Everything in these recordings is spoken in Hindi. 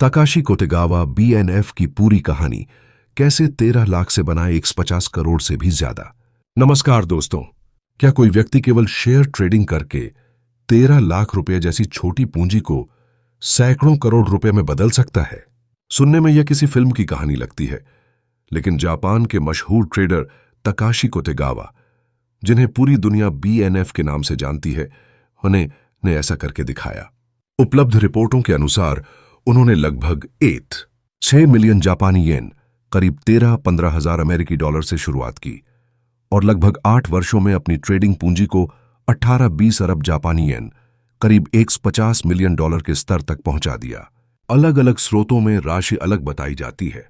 ताकाशी कोतेगावा बीएनएफ की पूरी कहानी, कैसे 13 लाख से बनाए 150 करोड़ से भी ज्यादा। नमस्कार दोस्तों, क्या कोई व्यक्ति केवल शेयर ट्रेडिंग करके 13 लाख रुपए जैसी छोटी पूंजी को सैकड़ों करोड़ रुपए में बदल सकता है? सुनने में यह किसी फिल्म की कहानी लगती है, लेकिन जापान के मशहूर ट्रेडर ताकाशी कोतेगावा, जिन्हें पूरी दुनिया बीएनएफ के नाम से जानती है, उन्हें ने ऐसा करके दिखाया। उपलब्ध रिपोर्टों के अनुसार उन्होंने लगभग 6 मिलियन जापानी येन, करीब 13-15 हजार अमेरिकी डॉलर से शुरुआत की और लगभग 8 वर्षों में अपनी ट्रेडिंग पूंजी को 18-20 अरब जापानी येन, करीब 150 मिलियन डॉलर के स्तर तक पहुंचा दिया। अलग अलग स्रोतों में राशि अलग बताई जाती है,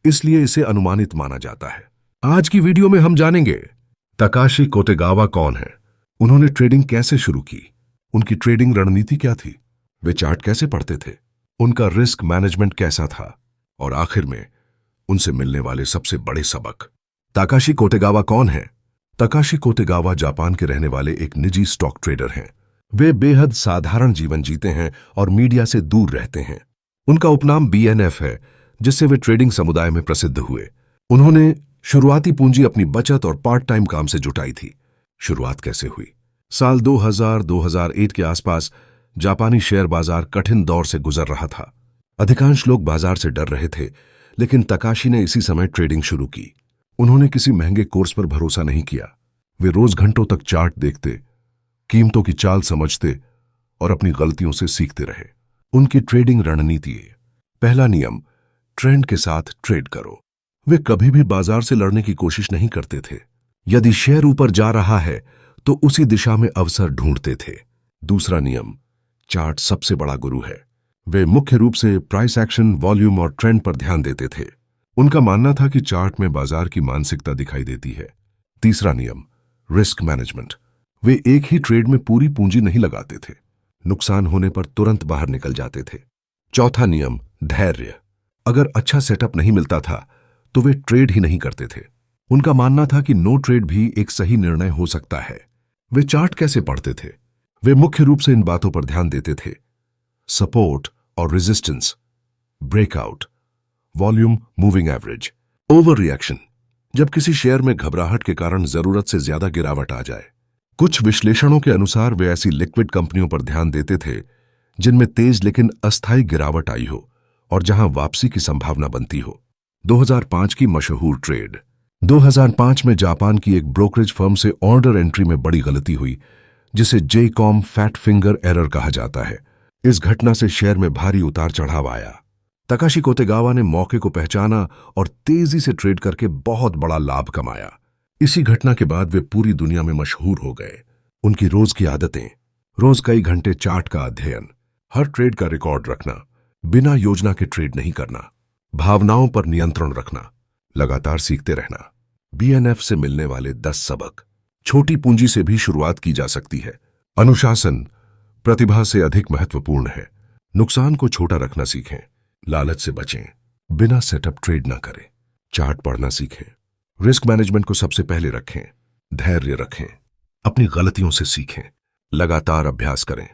इसलिए इसे अनुमानित माना जाता है। आज की वीडियो में हम जानेंगे ताकाशी कोतेगावा कौन है, उन्होंने ट्रेडिंग कैसे शुरू की, उनकी ट्रेडिंग रणनीति क्या थी, वे चार्ट कैसे पढ़ते थे, उनका रिस्क मैनेजमेंट कैसा था और आखिर में उनसे मिलने वाले सबसे बड़े सबक। ताकाशी कोतेगावा कौन है? ताकाशी कोतेगावा जापान के रहने वाले एक निजी स्टॉक ट्रेडर हैं। वे बेहद साधारण जीवन जीते हैं और मीडिया से दूर रहते हैं। उनका उपनाम बीएनएफ है, जिससे वे ट्रेडिंग समुदाय में प्रसिद्ध हुए। उन्होंने शुरुआती पूंजी अपनी बचत और पार्ट टाइम काम से जुटाई थी। शुरुआत कैसे हुई? साल 2000-2001 के आसपास जापानी शेयर बाजार कठिन दौर से गुजर रहा था। अधिकांश लोग बाजार से डर रहे थे, लेकिन ताकाशी ने इसी समय ट्रेडिंग शुरू की। उन्होंने किसी महंगे कोर्स पर भरोसा नहीं किया। वे रोज घंटों तक चार्ट देखते, कीमतों की चाल समझते और अपनी गलतियों से सीखते रहे। उनकी ट्रेडिंग रणनीति है: पहला नियम, ट्रेंड के साथ ट्रेड करो। वे कभी भी बाजार से लड़ने की कोशिश नहीं करते थे। यदि शेयर ऊपर जा रहा है तो उसी दिशा में अवसर ढूंढते थे। दूसरा नियम, चार्ट सबसे बड़ा गुरु है। वे मुख्य रूप से प्राइस एक्शन, वॉल्यूम और ट्रेंड पर ध्यान देते थे। उनका मानना था कि चार्ट में बाजार की मानसिकता दिखाई देती है। तीसरा नियम, रिस्क मैनेजमेंट। वे एक ही ट्रेड में पूरी पूंजी नहीं लगाते थे। नुकसान होने पर तुरंत बाहर निकल जाते थे। चौथा नियम, धैर्य। अगर अच्छा सेटअप नहीं मिलता था तो वे ट्रेड ही नहीं करते थे। उनका मानना था कि नो ट्रेड भी एक सही निर्णय हो सकता है। वे चार्ट कैसे पढ़ते थे? वे मुख्य रूप से इन बातों पर ध्यान देते थे: सपोर्ट और resistance, breakout, volume, moving average, over reaction, जब किसी शेयर में घबराहट के कारण जरूरत से ज्यादा गिरावट आ जाए। कुछ विश्लेषणों के अनुसार वे ऐसी लिक्विड कंपनियों पर ध्यान देते थे जिनमें तेज लेकिन अस्थायी गिरावट आई हो और जहां वापसी की संभावना बनती हो। 2005 की मशहूर ट्रेड। 2005 में जापान की एक ब्रोकरेज फर्म से ऑर्डर एंट्री में बड़ी गलती हुई, जिसे जेकॉम फैट फिंगर एरर कहा जाता है। इस घटना से शेयर में भारी उतार चढ़ाव आया। ताकाशी कोतेगावा ने मौके को पहचाना और तेजी से ट्रेड करके बहुत बड़ा लाभ कमाया। इसी घटना के बाद वे पूरी दुनिया में मशहूर हो गए। उनकी रोज की आदतें: रोज कई घंटे चार्ट का अध्ययन, हर ट्रेड का रिकॉर्ड रखना, बिना योजना के ट्रेड नहीं करना, भावनाओं पर नियंत्रण रखना, लगातार सीखते रहना। बीएनएफ से मिलने वाले 10 सबक। छोटी पूंजी से भी शुरुआत की जा सकती है। अनुशासन प्रतिभा से अधिक महत्वपूर्ण है। नुकसान को छोटा रखना सीखें। लालच से बचें। बिना सेटअप ट्रेड ना करें। चार्ट पढ़ना सीखें। रिस्क मैनेजमेंट को सबसे पहले रखें। धैर्य रखें। अपनी गलतियों से सीखें। लगातार अभ्यास करें।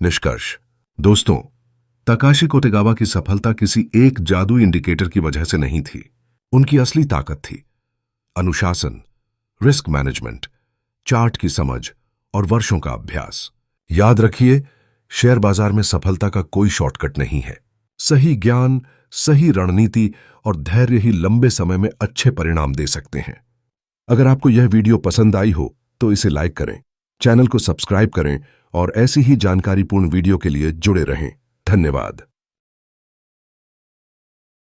निष्कर्ष: दोस्तों, ताकाशी कोतेगावा की सफलता किसी एक जादुई इंडिकेटर की वजह से नहीं थी। उनकी असली ताकत थी अनुशासन, रिस्क मैनेजमेंट, चार्ट की समझ और वर्षों का अभ्यास। याद रखिए, शेयर बाजार में सफलता का कोई शॉर्टकट नहीं है। सही ज्ञान, सही रणनीति और धैर्य ही लंबे समय में अच्छे परिणाम दे सकते हैं। अगर आपको यह वीडियो पसंद आई हो तो इसे लाइक करें, चैनल को सब्सक्राइब करें और ऐसी ही जानकारीपूर्ण वीडियो के लिए जुड़े रहें। धन्यवाद।